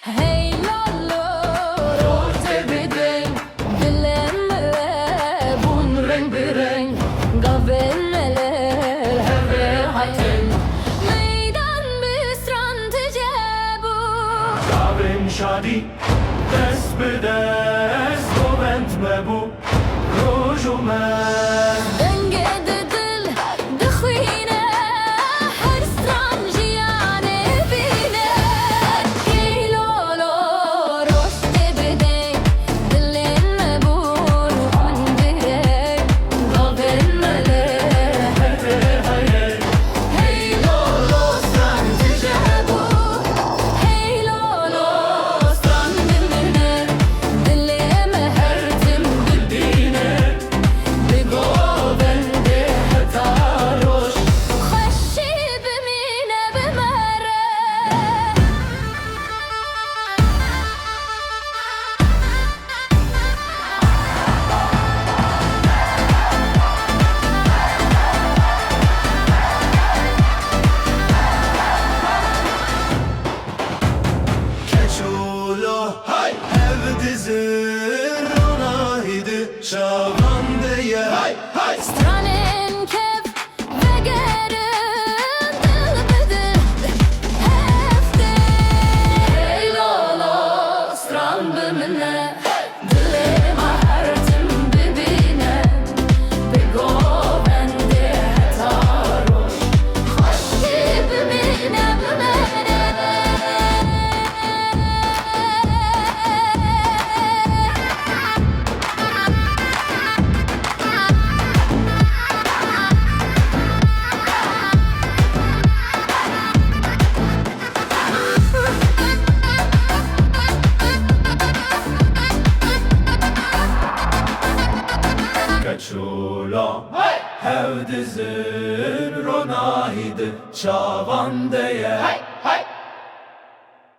Hey lollo, rote bedeng, dilemle, bun renk bereng, gavelmeler, heve hayal. Meydan büstrand cebu. Gavin şadi, dest be dest, govent me bu, rojumen. Denge de dil, dixwine, her stran jiyane bine. Hey lolo, rote bedeng, dilemle, bun renk bereng, gavelmeler, heve hayal. Hey lolo, strand cebu. Hey lolo, strand dimine, dileme her tim bidine. بقوبن بهتاروش خشي بمينة بمرة Keçulo, hay, hev dizir, ona hidi, şavan diye, hay, hay. Stranen kef ve gerin dil bedil hefte Hey lolo stran bimine dilema hertim bibine Begoven de hetaroş Hoşki bimine bimene Keçulo, hay, hev dizir, ona hidi, şavan diye, hay, hay.